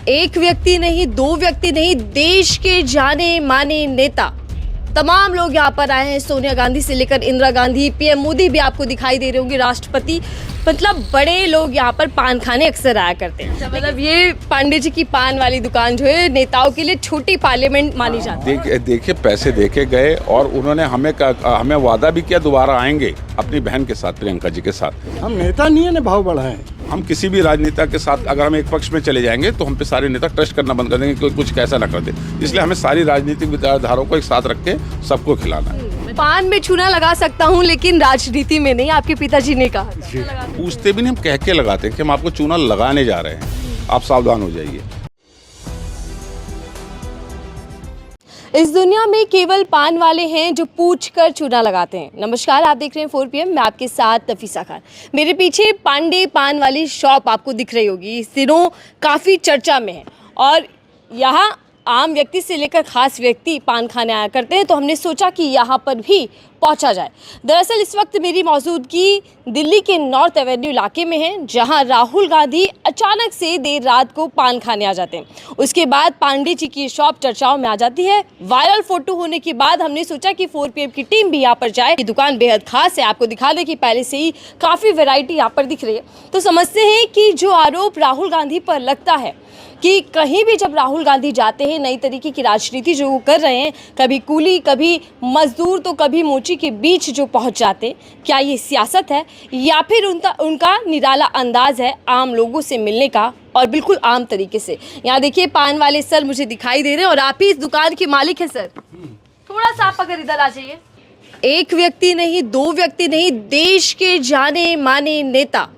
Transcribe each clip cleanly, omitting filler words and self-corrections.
एक व्यक्ति नहीं, दो व्यक्ति नहीं, देश के जाने माने नेता तमाम लोग यहाँ पर आए हैं। सोनिया गांधी से लेकर इंदिरा गांधी, पीएम मोदी भी आपको दिखाई दे रहे होंगे, राष्ट्रपति, मतलब बड़े लोग यहाँ पर पान खाने अक्सर आया करते हैं। मतलब ये पांडे जी की पान वाली दुकान जो है नेताओं के लिए छोटी पार्लियामेंट मानी जाती है। देखिए पैसे देके गए और उन्होंने हमें वादा भी किया दोबारा आएंगे अपनी बहन के साथ, प्रियंका जी के साथ। हम नेता नहीं है ना भाव बढ़ाएं। हम किसी भी राजनेता के साथ अगर हम एक पक्ष में चले जाएंगे तो हम पे सारे नेता ट्रस्ट करना बंद कर देंगे कि कुछ कैसा ना कर दे। इसलिए हमें सारी राजनीतिक विचारधाराओं को एक साथ रख के सबको खिलाना है। पान में चूना लगा सकता हूँ लेकिन राजनीति में नहीं, आपके पिताजी ने कहा। पूछते भी नहीं, हम कह के लगाते हैं कि हम आपको चूना लगाने जा रहे हैं, आप सावधान हो जाइए। इस दुनिया में केवल पान वाले हैं जो पूछ कर चूना लगाते हैं। नमस्कार, आप देख रहे हैं 4 PM, मैं आपके साथ नफीसा खान। मेरे पीछे पांडे पान वाली शॉप आपको दिख रही होगी, इस दिनों काफ़ी चर्चा में है और यहाँ आम व्यक्ति से लेकर खास व्यक्ति पान खाने आया करते हैं, तो हमने सोचा कि यहाँ पर भी पहुँचा जाए। दरअसल इस वक्त मेरी मौजूदगी दिल्ली के नॉर्थ एवेन्यू इलाके में है, जहाँ राहुल गांधी अचानक से देर रात को पान खाने आ जाते हैं। उसके बाद पांडे जी की शॉप चर्चाओं में आ जाती है। वायरल फोटो होने के बाद हमने सोचा कि 4 PM की टीम भी यहाँ पर जाए। ये दुकान बेहद खास है, आपको दिखा दें कि पहले से ही काफ़ी वैरायटी यहाँ पर दिख रही है। तो समझते हैं कि जो आरोप राहुल गांधी पर लगता है कि कहीं भी जब राहुल गांधी जाते हैं, नई तरीके की राजनीति जो वो कर रहे हैं, कभी कूली कभी मजदूर तो कभी मोची के बीच जो पहुंच जाते, क्या ये सियासत है या फिर उनका निराला अंदाज है आम लोगों से मिलने का, और बिल्कुल आम तरीके से। यहाँ देखिए पान वाले सर मुझे दिखाई दे रहे हैं और आप ही इस दुकान के मालिक हैं सर। थोड़ा सा आप अगर इधर आ जाइए। एक व्यक्ति नहीं, दो व्यक्ति नहीं, देश के जाने माने नेता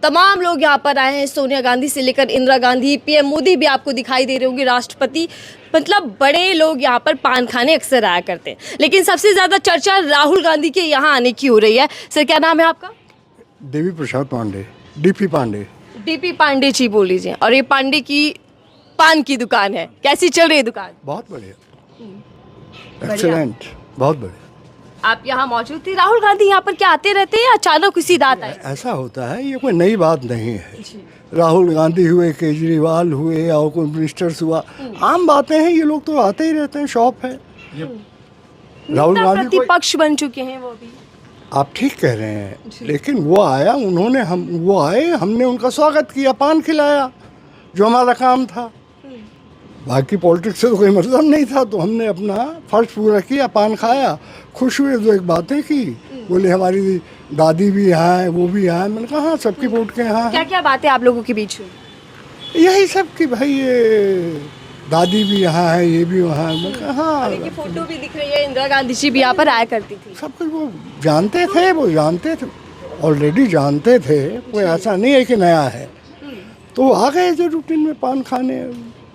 तमाम लोग यहाँ पर आए हैं। सोनिया गांधी से लेकर इंदिरा गांधी, पीएम मोदी भी आपको दिखाई दे रहे होंगे, राष्ट्रपति, मतलब बड़े लोग यहाँ पर पान खाने अक्सर आया करते हैं। लेकिन सबसे ज़्यादा चर्चा राहुल गांधी के यहाँ आने की हो रही है। सर क्या नाम है आपका? देवी प्रसाद पांडे, डीपी पांडे। डीपी पांडे जी बोल लीजिए। और ये पांडे की पान की दुकान है, कैसी चल रही है दुकान? बहुत बढ़िया, एक्सीलेंट, बहुत बढ़िया। आप यहाँ मौजूद थे? राहुल गांधी यहाँ पर क्या आते रहते हैं या अचानक उसी रात आए? ऐसा होता है, ये कोई नई बात नहीं है। राहुल गांधी हुए, केजरीवाल हुए और कोई मिनिस्टर्स हुआ, आम बातें हैं। ये लोग तो आते ही रहते हैं, शॉप है। राहुल गांधी प्रतिपक्ष बन चुके हैं वो भी। आप ठीक कह रहे हैं, लेकिन वो आया, वो आए, हमने उनका स्वागत किया, पान खिलाया, जो हमारा काम था। बाकी पॉलिटिक्स से तो कोई मतलब नहीं था, तो हमने अपना फर्ज पूरा किया, पान खाया, खुश हुए, दो एक बातें की। बोले हमारी दादी भी यहाँ है, वो भी यहाँ है। मैंने कहा हाँ, सबकी वोट के यहाँ। क्या क्या बातें आप लोगों के बीच हुई? यही सब कि भाई ये दादी भी यहाँ है, ये भी वहाँ है। मैंने कहा हाँ। फोटो भी दिख रही है, इंदिरा गांधी जी भी यहाँ पर आया करती थी। सब कुछ वो जानते थे, ऑलरेडी जानते थे, कोई ऐसा नहीं है कि नया है। तो आ गए जो रूटीन में पान खाने।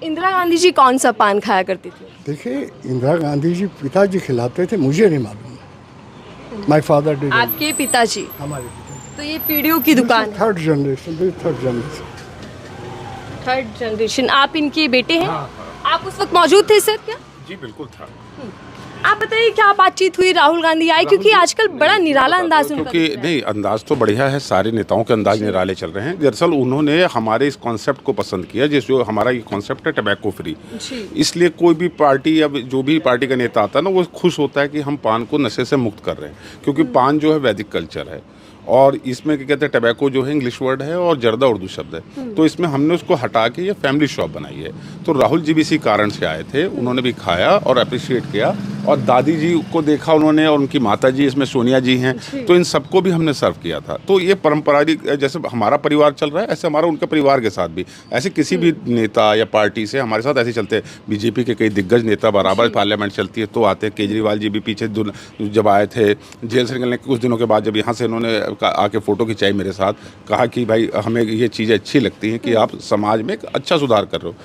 इंदिरा गांधी जी कौन सा पान खाया करती थी? देखिए, इंदिरा गांधी जी पिताजी खिलाते थे, मुझे नहीं मालूम। My father did. आपके पिताजी? हमारे पिताजी। तो ये पीढ़ियों की दुकान है। Third generation. Third generation. आप इनके बेटे हैं? आप उस वक्त मौजूद थे सर क्या? जी बिल्कुल था। आप बताइए क्या बातचीत हुई? राहुल गांधी आए क्योंकि आजकल बड़ा निराला अंदाज उनका क्योंकि दिख रहा है। नहीं, अंदाज तो बढ़िया है, सारे नेताओं के अंदाज निराले चल रहे हैं। दरअसल उन्होंने हमारे इस कॉन्सेप्ट को पसंद किया, जो हमारा ये कॉन्सेप्ट है टबैको फ्री। इसलिए कोई भी पार्टी या जो भी पार्टी का नेता आता है ना, वो खुश होता है कि हम पान को नशे से मुक्त कर रहे हैं, क्योंकि पान जो है वैदिक कल्चर है और इसमें क्या कहते हैं, टबैको जो है इंग्लिश वर्ड है और जर्दा उर्दू शब्द है। तो इसमें हमने उसको हटा के ये फैमिली शॉप बनाई है। तो राहुल जी भी इसी कारण से आए थे, उन्होंने भी खाया और अप्रिशिएट किया, और दादी जी को देखा उन्होंने, और उनकी माता जी, इसमें सोनिया जी हैं, तो इन सबको भी हमने सर्व किया था। तो ये पारंपरिक, जैसे हमारा परिवार चल रहा है ऐसे हमारा उनके परिवार के साथ भी, ऐसे किसी भी नेता या पार्टी से हमारे साथ ऐसे चलते हैं। बीजेपी के कई दिग्गज नेता बराबर पार्लियामेंट चलती है तो आते हैं। केजरीवाल जी भी पीछे जब आए थे जेल से निकलने के कुछ दिनों के बाद, जब यहाँ से इन्होंने आके फ़ोटो खिंचाई मेरे साथ, कहा कि भाई हमें ये चीज़ें अच्छी लगती हैं कि आप समाज में एक अच्छा सुधार कर रहे हो।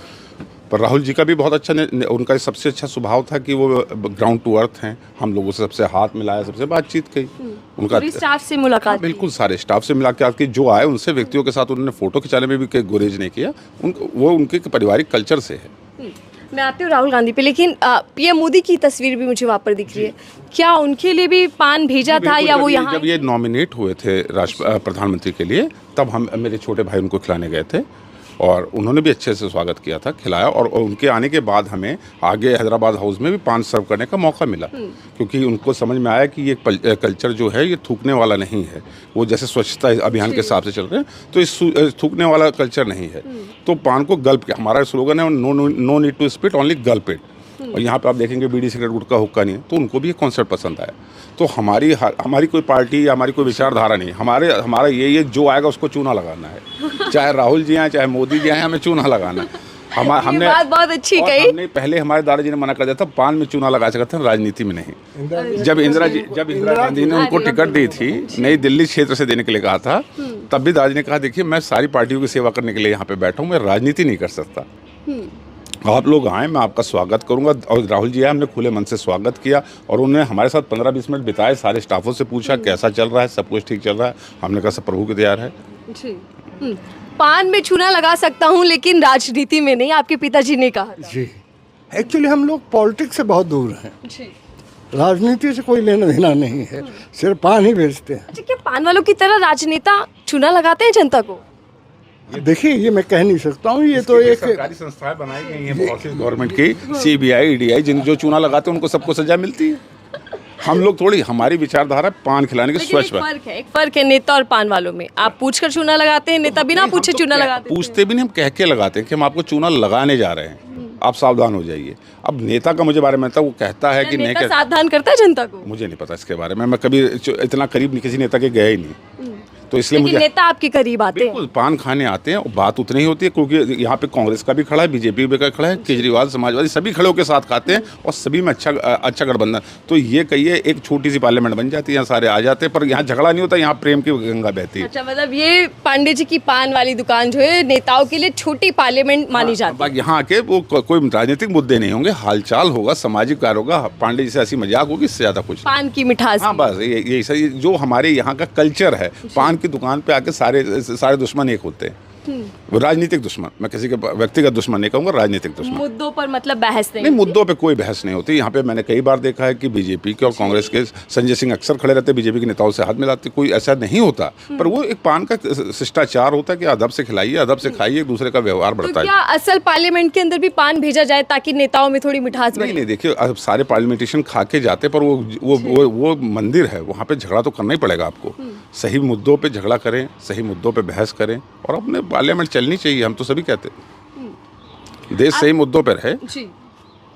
पर राहुल जी का भी बहुत अच्छा, उनका सबसे अच्छा स्वभाव था कि वो ग्राउंड टू अर्थ हैं। हम लोगों से सबसे हाथ मिलाया, सबसे बातचीत की, उनका स्टाफ से मुलाकात। बिल्कुल सारे स्टाफ से मुलाकात की, जो आए उनसे व्यक्तियों के साथ उन्होंने फ़ोटो खिंचाने में भी कोई गुरेज नहीं किया। वो उनके पारिवारिक कल्चर से है। मैं आती हूँ राहुल गांधी पे, लेकिन पीएम मोदी की तस्वीर भी मुझे वहाँ पर दिख रही है। क्या उनके लिए भी पान भेजा था या वो यहाँ? जब ये नॉमिनेट हुए थे प्रधानमंत्री के लिए, तब हम, मेरे छोटे भाई उनको खिलाने गए थे। और उन्होंने भी अच्छे से स्वागत किया था, खिलाया। और उनके आने के बाद हमें आगे हैदराबाद हाउस में भी पान सर्व करने का मौका मिला, क्योंकि उनको समझ में आया कि ये कल्चर जो है ये थूकने वाला नहीं है। वो जैसे स्वच्छता अभियान के हिसाब से चल रहे हैं, तो इस थूकने वाला कल्चर नहीं है। तो पान को गल्प के, हमारा स्लोगन है no need to spit, only gulp it. और यहाँ पे आप देखेंगे बीड़ी सिगरेट गुटखा हुक्का नहीं है, तो उनको भी ये कॉन्सेप्ट पसंद आया। तो हमारी कोई पार्टी या हमारी कोई विचारधारा नहीं, हमारा ये जो आएगा उसको चूना लगाना है। चाहे राहुल जी आए, चाहे मोदी जी आए, हमें चूना लगाना है। हमने बात बहुत अच्छी कही। हमने पहले हमारे दादाजी ने मना कर दिया था, पान में चूना लगा सकते थे, राजनीति में नहीं। जब इंदिरा गांधी ने उनको टिकट दी थी, नई दिल्ली क्षेत्र से देने के लिए कहा था, तब भी दादाजी ने कहा देखिए मैं सारी पार्टियों की सेवा करने के लिए यहाँ पे बैठा हूँ, मैं राजनीति नहीं कर सकता। आप लोग आए, मैं आपका स्वागत करूंगा। और राहुल जी आए, हमने खुले मन से स्वागत किया और उन्होंने हमारे साथ 15-20 मिनट बिताए। सारे स्टाफों से पूछा कैसा चल रहा है, सब कुछ ठीक चल रहा है। हमने कहा सब प्रभु के दया है। जी। पान में चूना लगा सकता हूँ लेकिन राजनीति में नहीं, आपके पिताजी ने कहा था। जी, एक्चुअली हम लोग पॉलिटिक्स से बहुत दूर हैं। जी। राजनीति से कोई लेना देना नहीं है, सिर्फ पान ही बेचते हैं। अच्छा, क्या पान वालों की तरह राजनेता चूना लगाते हैं जनता को? देखिए ये मैं कह नहीं सकता हूँ, ये तो एक सरकारी संस्थाएं बनाई गई हैं बहुत सी गवर्नमेंट की, CBI, EDI, जिन जो चूना लगाते हैं उनको सबको सजा मिलती है। हम लोग थोड़ी, हमारी विचारधारा पान खिलाने की स्वच्छ एक फर्क है नेता और पान वालों में। आप पूछकर चूना लगाते हैं, नेता बिना पूछे चूना लगाते हैं। पूछते भी नहीं, हम कह के लगाते हैं कि हम आपको चूना लगाने जा रहे हैं, आप सावधान हो जाइए। अब नेता का मुझे बारे में था, वो कहता है कि नहीं, सावधान करता है जनता को। मुझे नहीं पता इसके बारे में, मैं कभी इतना करीब नहीं किसी नेता के गया ही नहीं, तो इसलिए मुझे नेता आपके करीब आते हैं। बिल्कुल पान खाने आते हैं। और बात उतनी ही होती है क्योंकि यहाँ पे कांग्रेस का भी खड़ा है, बीजेपी भी का खड़ा है, केजरीवाल, समाजवादी, सभी खड़े होकर साथ खाते हैं और सभी में अच्छा गठबंधन। तो ये कहिए एक छोटी सी पार्लियामेंट बन जाती है, यहाँ सारे आ जाते हैं, पर यहाँ झगड़ा नहीं होता, यहाँ प्रेम की गंगा बहती है। अच्छा, मतलब ये पांडे जी की पान वाली दुकान जो है नेताओं के लिए छोटी पार्लियामेंट मानी जाती है। यहाँ आके वो कोई राजनीतिक मुद्दे नहीं होंगे, हालचाल होगा, सामाजिक कार्य होगा, पांडे जी से ऐसी मजाक होगी, इससे ज्यादा कुछ पान की मिठास। हाँ बस यही सही, जो हमारे यहाँ का कल्चर है। पान की दुकान पे आके सारे दुश्मन एक होते हैं। वो राजनीतिक दुश्मन, मैं किसी के व्यक्तिगत दुश्मन नहीं कहूँगा, राजनीतिक दुश्मन। मुद्दों पर मतलब बहस नहीं, मुद्दों पे कोई बहस नहीं होती। यहाँ पे मैंने कई बार देखा है कि बीजेपी के और कांग्रेस के संजय सिंह अक्सर खड़े रहते, बीजेपी के नेताओं से हाथ मिलाते, कोई ऐसा नहीं होता। पर वो एक पान का शिष्टाचार होता है कि अदब से खिलाइए, अदब से खाइए, एक दूसरे का व्यवहार बढ़ता है। क्या असल पार्लियामेंट के अंदर भी पान भेजा जाए ताकि नेताओं में थोड़ी मिठास बढ़े? नहीं, देखिए अब सारे पार्लियामेंटेशन खा के जाते, पर वो मंदिर है, वहाँ पे झगड़ा तो करना ही पड़ेगा आपको। सही मुद्दों पे झगड़ा करें, सही मुद्दों पे बहस करें और अपने पार्लियामेंट चलनी चाहिए, हम तो सभी कहते हैं। देश सही मुद्दों पर है। जी।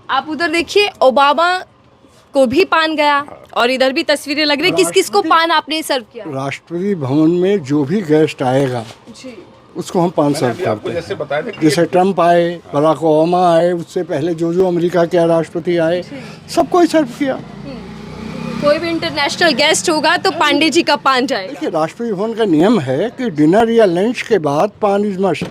आप उधर देखिए, ओबामा को भी पान गया और इधर भी तस्वीरें लग रही। किस किस को पान आपने सर्व किया? राष्ट्रपति भवन में जो भी गेस्ट आएगा जी, उसको हम पान सर्व करते हैं। जैसे बताया था, जैसे ट्रम्प आए, बराक ओबामा आए, उससे पहले जो अमेरिका के राष्ट्रपति आए, सबको ही सर्व किया। कोई भी इंटरनेशनल गेस्ट होगा तो पांडे जी का पान जाएगा। देखिए राष्ट्रपति भवन का नियम है कि डिनर या लंच के बाद पान इज मस्ट।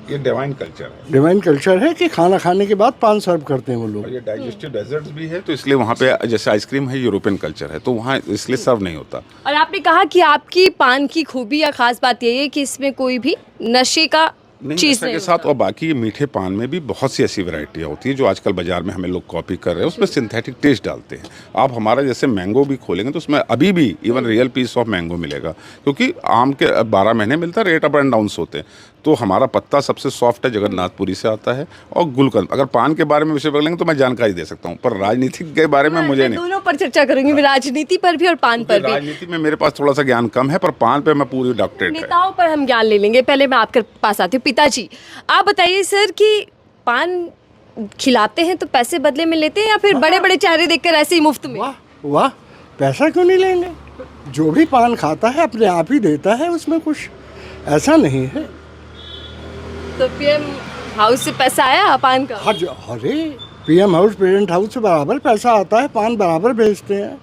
ये डिवाइन कल्चर है। डिवाइन कल्चर है कि खाना खाने के बाद पान सर्व करते हैं वो लोग। और ये डाइजेस्टिव डेजर्ट्स भी है, तो इसलिए वहाँ पे जैसे आइसक्रीम है, यूरोपियन कल्चर है, तो वहाँ इसलिए सर्व नहीं होता। और आपने कहा कि आपकी पान की खूबी या खास बात यही है कि इसमें कोई भी नशे का चीज के साथ। और बाकी मीठे पान में भी बहुत सी ऐसी वैरायटियाँ होती है जो आजकल बाजार में हमें लोग कॉपी कर रहे हैं, उसमें सिंथेटिक टेस्ट डालते हैं। आप हमारा जैसे मैंगो भी खोलेंगे तो उसमें अभी भी even real piece of mango मिलेगा, क्योंकि आम के 12 महीने मिलता है, रेट अप एंड डाउन्स होते हैं। तो हमारा पत्ता सबसे सॉफ्ट है, जगन्नाथपुरी से आता है। और गुलकंद, अगर पान के बारे में विषय पकड़ेंगे तो मैं जानकारी दे सकता हूँ, पर राजनीति के बारे में मुझे नहीं। दोनों पर चर्चा करूंगी, राजनीति पर भी और पान पर भी। राजनीति में मेरे पास थोड़ा सा ज्ञान कम है, पर पान पे मैं पूरी डॉक्टरेट है। नेताओं पर हम ज्ञान ले लेंगे, पहले मैं आपके पास आती हूँ। पिताजी, आप बताइए सर कि पान खिलाते हैं तो पैसे बदले में लेते हैं या फिर बड़े बड़े चेहरे देखकर ऐसे ही मुफ्त में? वाह वाह, पैसा क्यों नहीं लेंगे? जो भी पान खाता है अपने आप ही देता है, उसमें कुछ ऐसा नहीं है। तो पीएम हाउस से पैसा आया पान का? अरे पीएम हाउस, प्रेसिडेंट हाउस से बराबर पैसा आता है, पान बराबर भेजते हैं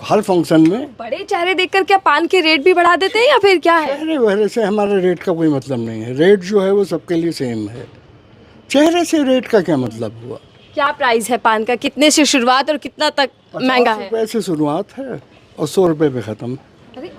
हर फंक्शन में। बड़े चेहरे देखकर क्या पान के रेट भी बढ़ा देते हैं या फिर क्या है? चेहरे वहरे से हमारे रेट का कोई मतलब नहीं है। रेट जो है वो सबके लिए सेम है, चेहरे से रेट का क्या मतलब हुआ? क्या प्राइस है पान का? कितने से शुरुआत और कितना तक महंगा है? 50 रुपये से शुरुआत है और 100 रुपये पे ख़त्म। अरे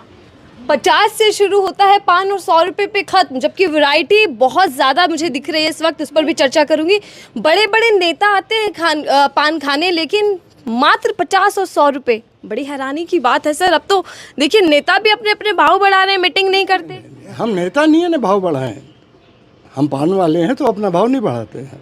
50 से शुरू होता है पान और 100 रुपये पे खत्म, जबकि वैरायटी बहुत ज़्यादा मुझे दिख रही है इस वक्त, उस पर भी चर्चा करूंगी। बड़े बड़े नेता आते हैं पान खाने, लेकिन मात्र 50 और 100 रुपये। बड़ी हैरानी की बात है सर। अब तो देखिए नेता भी अपने अपने भाव बढ़ा रहे हैं, मीटिंग नहीं करते। हम नेता नहीं है ना भाव बढ़ाएं, हम पान वाले हैं तो अपना भाव नहीं बढ़ाते हैं,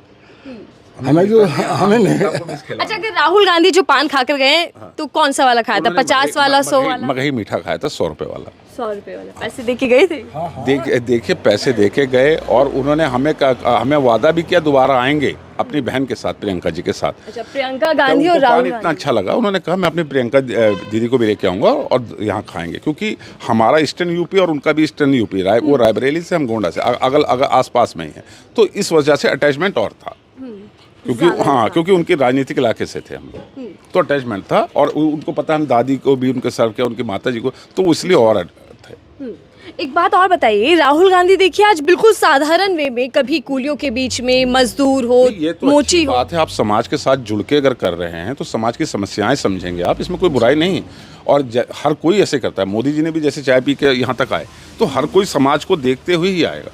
हमें जो हमें नहीं। अच्छा, अगर राहुल गांधी जो पान खाकर गए तो कौन सा वाला खाया था? 50 वाला, 100 वाला? मगही मीठा खाया था, 100 रुपए वाला। 100 रुपए वाला। पैसे दे के गए थे? देखिए पैसे देके गए और उन्होंने हमें वादा भी किया दोबारा आएंगे अपनी बहन के साथ, प्रियंका जी के साथ। अच्छा, प्रियंका गांधी और उनको राहुल पान इतना गांधी। अच्छा लगा, उन्होंने कहा मैं अपनी प्रियंका दीदी को भी लेके आऊँगा और यहाँ खाएंगे, क्योंकि हमारा ईस्टर्न यूपी और उनका भी ईस्टर्न यूपी, वो रायबरेली से, हम गोंडा से, अगल आस पास में ही है, तो इस वजह से अटैचमेंट और था, क्योंकि उनके राजनीतिक इलाके से थे हम लोग, तो अटैचमेंट था। और उनको पता है हम दादी को भी उनके सर्व किया, उनकी माता जी को, तो इसलिए और थे। एक बात और बताइए, राहुल गांधी देखिए आज बिल्कुल साधारण वे में, कभी कूलियों के बीच में, मजदूर हो, ये तो मोची अच्छी हो। बात है, आप समाज के साथ जुड़ के अगर कर रहे हैं तो समाज की समस्याएं समझेंगे आप, इसमें कोई बुराई नहीं। और हर कोई ऐसे करता है, मोदी जी ने भी जैसे चाय पी के यहाँ तक आए, तो हर कोई समाज को देखते हुए ही आएगा,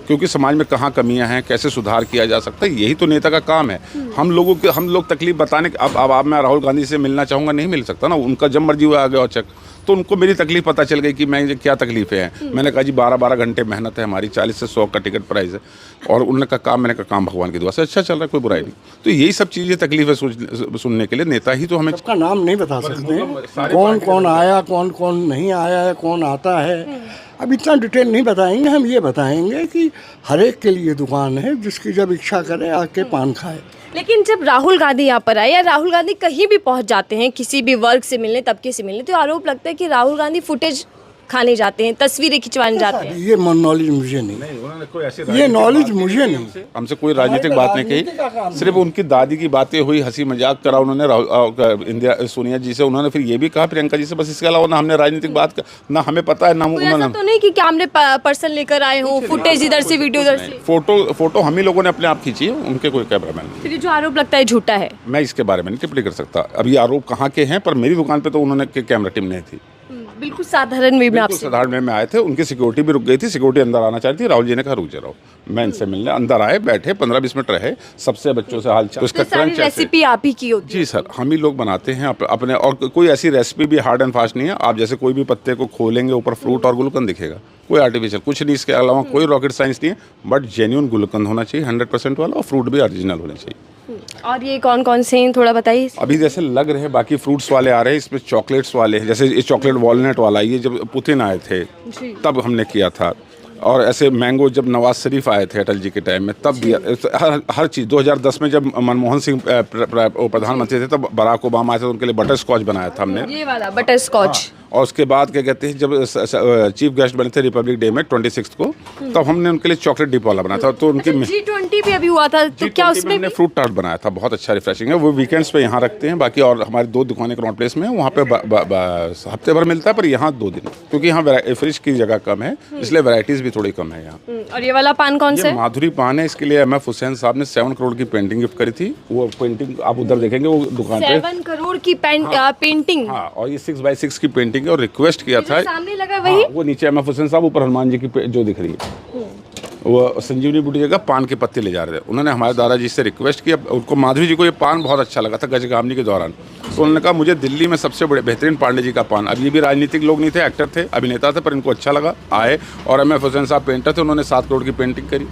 क्योंकि समाज में कहाँ कमियां हैं, कैसे सुधार किया जा सकता है, यही तो नेता का काम है। हम लोग तकलीफ बताने के, अब मैं राहुल गांधी से मिलना चाहूँगा, नहीं मिल सकता ना, उनका जब मर्जी हुआ आ गया चेक, तो उनको मेरी तकलीफ पता चल गई कि मैं क्या तकलीफें हैं। मैंने कहा जी 12-12 घंटे मेहनत है हमारी, 40 से 100 का टिकट प्राइस है, और उन्होंने कहा काम, मैंने कहा काम भगवान की दुआ से अच्छा चल रहा है, कोई बुराई नहीं। तो यही सब चीज़ें तकलीफें सुनने के लिए नेता ही तो हमें। सबका नाम नहीं बता सकते, कौन कौन आया, कौन कौन नहीं आया है, कौन आता है, अब इतना डिटेल नहीं बताएंगे। हम ये बताएंगे कि हर एक के लिए दुकान है, जिसकी जब इच्छा करे आके पान खाए। लेकिन जब राहुल गांधी यहाँ पर आए, या राहुल गांधी कहीं भी पहुंच जाते हैं, किसी भी वर्ग से मिलने, तबके से मिलने, तो आरोप लगता है कि राहुल गांधी फुटेज खाने जाते हैं, तस्वीरें खिंचवाने जाते हैं। ये नॉलेज मुझे नहीं, उन्होंने कोई ऐसी ये नॉलेज मुझे नहीं। हमसे कोई राजनीतिक बात नहीं कही, सिर्फ उनकी दादी की बातें हुई, हंसी मजाक करा उन्होंने सोनिया जी से, उन्होंने फिर ये भी कहा प्रियंका जी से, बस इसके अलावा ना हमने राजनीतिक बात ना हमें पता है, ना ऐसा तो नहीं कि कैमरे पर्सन लेकर आए हो, फुटेज इधर से, वीडियो इधर से। फोटो हम ही लोगों ने अपने आप खींची है, उनके कोई कैमरामैन नहीं। फिर ये जो आरोप लगता है झूठा है? मैं इसके बारे में नहीं टिप्पणी कर सकता, अभी आरोप कहाँ के हैं, पर मेरी दुकान पे तो उन्होंने कैमरा टीम नहीं थी, बिल्कुल साधारण वे में आपसे। साधारण में आए थे, उनकी सिक्योरिटी भी रुक गई थी, सिक्योरिटी अंदर आना चाहती थी, राहुल जी ने कहा रुक जाओ, मैं इनसे मिलने अंदर आए, बैठे 15-20 मिनट रहे, सबसे बच्चों से हाल चाल, तो सारी रेसिपी आप ही की होती है? जी सर, हम ही लोग बनाते हैं अपने, और कोई ऐसी रेसिपी भी हार्ड एंड फास्ट नहीं है। आप जैसे कोई भी पत्ते को खोलेंगे, ऊपर फ्रूट और गुलकंद दिखेगा, कोई आर्टिफिशियल कुछ नहीं, इसके अलावा कोई रॉकेट साइंस नहीं है, बट जेन्युइन गुलकंद होना चाहिए 100% वाला, और फ्रूट भी ओरिजिनल होने चाहिए। और ये कौन कौन से हैं, थोड़ा बताइए। अभी जैसे लग रहे हैं, बाकी फ्रूट्स वाले आ रहे हैं, इसमें चॉकलेट्स वाले हैं, जैसे ये चॉकलेट वॉलनट वाला, ये जब पुतिन आए थे तब हमने किया था, और ऐसे मैंगो जब नवाज शरीफ आए थे अटल जी के टाइम में तब दिया, हर चीज़। 2010 में जब मनमोहन सिंह प्रधानमंत्री थे तब बराक ओबामा आए थे, तो उनके लिए बटर स्कॉच बनाया था हमने, ये वाला बटर स्कॉच। और उसके बाद क्या कहते हैं, जब चीफ गेस्ट बने थे रिपब्लिक डे में 26 को, तब हमने उनके लिए चॉकलेट डिप वाला बनाया था। तो उनकी G20 भी अभी हुआ था, तो क्या उसमें हमने फ्रूट टार्ट बनाया था, बहुत अच्छा रिफ्रेशिंग है, वो वीकेंड्स पे यहाँ रखते हैं, बाकी और हमारी 2 दुकानें क्रॉन प्लेस में, वहाँ पे हफ्ते भर मिलता है, पर यहाँ 2 दिन, क्योंकि यहाँ फ्रिज की जगह कम है, इसलिए वैरायटीज भी थोड़ी कम है यहाँ। और ये वाला पान कौन सा है? माधुरी पान है, इसके लिए MF हुसैन साहब ने 7 करोड़ की पेंटिंग गिफ्ट करी थी, वो पेंटिंग आप उधर देखेंगे, वो दुकान पे 7 करोड़ की पेंटिंग। हाँ, और ये 6x6 की पेंटिंग है, और रिक्वेस्ट किया था, सामने लगा वही। वो नीचे MF हुसैन साहब, ऊपर हनुमान जी की जो दिख रही है, वो संजीवनी बूटी जगह पान के पत्ते ले जा रहे थे। उन्होंने हमारे दादाजी से रिक्वेस्ट किया, उनको माधुरी जी को ये पान बहुत अच्छा लगा था गजगामनी के दौरान, तो उन्होंने कहा मुझे दिल्ली में सबसे बड़े बेहतरीन पांडे जी का पान, अब ये भी राजनीतिक लोग नहीं थे, एक्टर थे, अभिनेता थे, पर इनको अच्छा लगा, आए, और MF हुसैन साहब पेंटर थे, उन्होंने 7 करोड़ की पेंटिंग करी,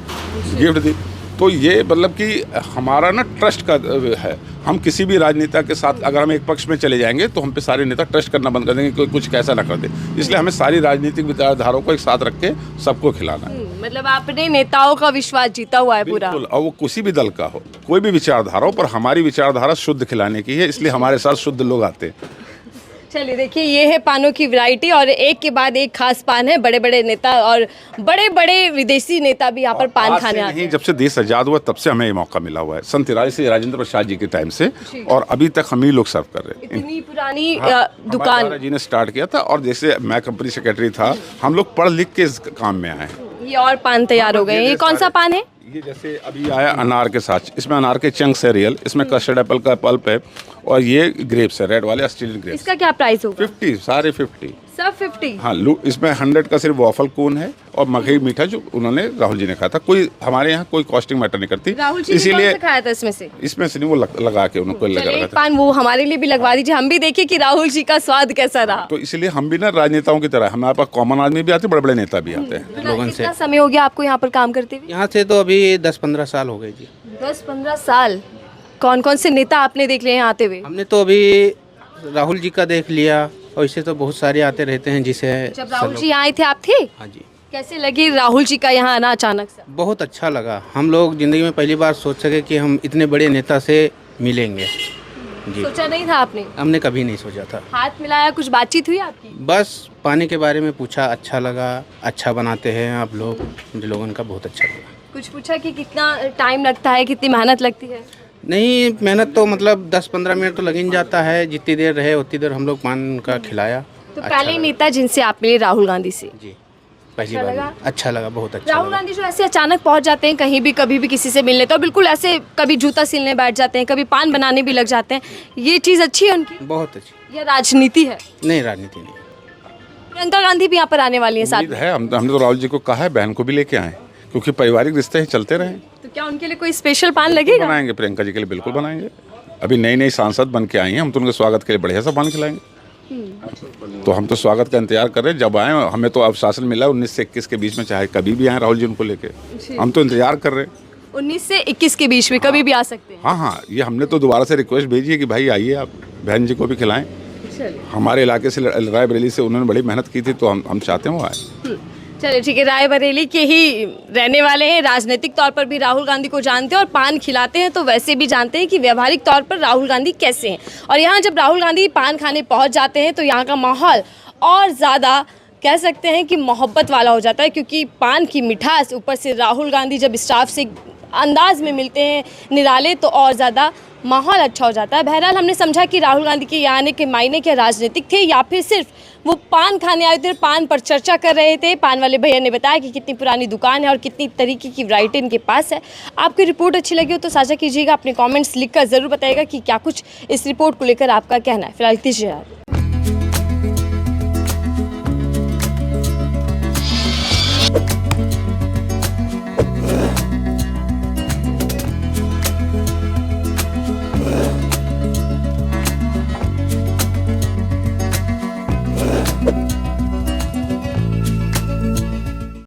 गिफ्ट दी। तो ये मतलब कि हमारा ना ट्रस्ट का है, हम किसी भी राजनेता के साथ अगर हम एक पक्ष में चले जाएंगे तो हम पे सारे नेता ट्रस्ट करना बंद कर देंगे, कोई कुछ कैसा ना कर दे, इसलिए हमें सारी राजनीतिक विचारधाराओं को एक साथ रख के सबको खिलाना है। मतलब आपने नेताओं का विश्वास जीता हुआ है पूरा। बिल्कुल, और वो किसी भी दल का हो, कोई भी विचारधारा हो, पर हमारी विचारधारा शुद्ध खिलाने की है, इसलिए हमारे साथ शुद्ध लोग आते हैं। चलिए देखिए, ये है पानों की वैरायटी, और एक के बाद एक खास पान है, बड़े बड़े नेता और बड़े बड़े विदेशी नेता भी यहाँ पर पान खाने आते हैं। जब से देश आजाद हुआ तब से हमें ये मौका मिला हुआ है, सन 83 से राजेंद्र प्रसाद जी के टाइम से, और अभी तक हम ही लोग सर्व कर रहे हैं। इतनी पुरानी दुकान जी ने स्टार्ट किया था, और जैसे मैं कंपनी सेक्रेटरी था, हम लोग पढ़ लिख के इस काम में आए हैं। ये और पान तैयार हो गए। ये कौन सा पान है? ये जैसे अभी आया अनार के साथ, इसमें अनार के चंक्स है रियल, इसमें कस्टर्ड एप्पल का पल्प है, और ये ग्रेप्स है, रेड वाले ऑस्ट्रेलियन ग्रेप्स। इसका क्या प्राइस होगा? 50, सारे 50। सब 50। हाँ, इसमें 100 का सिर्फ वॉफल कोन है और मकई मीठा जो उन्होंने राहुल जी ने खाया था। कोई हमारे यहाँ कोई कॉस्टिंग मैटर नहीं करती, राहुल जी ने कौन सा खाया था इसमें से? इसमें से नहीं, वो लगा के उनको लगा चलिए, रखा एक था। पान वो हमारे लिए भी लगवा दीजिए, हम भी देखें कि राहुल जी का स्वाद कैसा रहा। तो इसलिए हम भी ना राजनेताओं की तरह, हमारे पास कॉमन आदमी भी आते हैं, बड़े बड़े नेता भी आते हैं। लोगों से। कितना समय हो गया आपको यहाँ पर काम करते हुए? यहाँ से तो अभी 10-15 साल हो गए जी। 10-15 साल। कौन कौन से नेता आपने देख लिए हैं आते हुए? हमने तो अभी राहुल जी का देख लिया और इससे तो बहुत सारे आते रहते हैं जिसे जब राहुल जी आए थे आप थे? हाँ जी, कैसे लगी राहुल जी का यहाँ आना अचानक से? बहुत अच्छा लगा। हम लोग ज़िंदगी में पहली बार सोच सके कि हम इतने बड़े नेता से मिलेंगे जी। सोचा नहीं था आपने? हमने कभी नहीं सोचा था। हाथ मिलाया, कुछ बातचीत हुई आपकी? बस पानी के बारे में पूछा, अच्छा लगा, अच्छा बनाते हैं आप लोग, मुझे लोगों का बहुत अच्छा लगा। कुछ पूछा कि कितना टाइम लगता है, कितनी मेहनत लगती है? नहीं, मेहनत तो मतलब 10-15 मिनट तो लग ही जाता है, जितनी देर रहे उतनी देर हम लोग पान का खिलाया। तो पहले ही नेता जिनसे आप मिले राहुल गांधी से, जी, पहली अच्छा बार लगा? अच्छा लगा, बहुत अच्छा राहुल लगा। गांधी जो ऐसे अचानक पहुंच जाते हैं कहीं भी, कभी भी किसी से मिलने, तो बिल्कुल ऐसे कभी जूता सिलने बैठ जाते हैं, कभी पान बनाने भी लग जाते हैं, ये चीज़ अच्छी है उनकी बहुत अच्छी। या राजनीति है? नहीं, राजनीति नहीं। प्रियंका गांधी भी यहाँ पर आने वाली है साथ उम्मीद में, है, हमने तो राहुल जी को कहा है बहन को भी लेके आए, क्योंकि पारिवारिक रिश्ते ही चलते रहे। तो क्या उनके लिए कोई स्पेशल पान लगेगा? बनाएंगे, प्रियंका जी के लिए बिल्कुल बनाएंगे। अभी नई नई सांसद बन के आई हैं, हम तो उनके स्वागत के लिए बढ़िया सा पान खिलाएंगे। तो हम तो स्वागत का इंतजार कर रहे हैं, जब आए। हमें तो अब शासन मिला 19 से 21 के बीच में, चाहे कभी भी आए राहुल जी उनको लेके, हम तो इंतजार कर रहे हैं। 19 से 21 के बीच में कभी भी आ सकते हैं। हाँ हाँ, ये हमने तो दोबारा से रिक्वेस्ट भेजी है कि भाई आइए, आप बहन जी को भी खिलाएं। हमारे इलाके से रायबरेली से उन्होंने बड़ी मेहनत की थी, तो हम चाहते हैं वो आए। चलिए ठीक है, रायबरेली के ही रहने वाले हैं, राजनीतिक तौर पर भी राहुल गांधी को जानते हैं और पान खिलाते हैं, तो वैसे भी जानते हैं कि व्यवहारिक तौर पर राहुल गांधी कैसे हैं। और यहाँ जब राहुल गांधी पान खाने पहुँच जाते हैं तो यहाँ का माहौल और ज़्यादा कह सकते हैं कि मोहब्बत वाला हो जाता है, क्योंकि पान की मिठास, ऊपर से राहुल गांधी जब स्टाफ से अंदाज में मिलते हैं निराले, तो और ज़्यादा माहौल अच्छा हो जाता है। बहरहाल हमने समझा कि राहुल गांधी के यहाँ आने के मायने क्या राजनीतिक थे या फिर सिर्फ वो पान खाने आए थे, पान पर चर्चा कर रहे थे। पान वाले भैया ने बताया कि कितनी पुरानी दुकान है और कितनी तरीके की वैरायटी इनके पास है। आपकी रिपोर्ट अच्छी लगी हो तो साझा कीजिएगा, अपने कमेंट्स लिखकर ज़रूर बताइएगा कि क्या कुछ इस रिपोर्ट को लेकर आपका कहना है। फिलहाल दीजिए।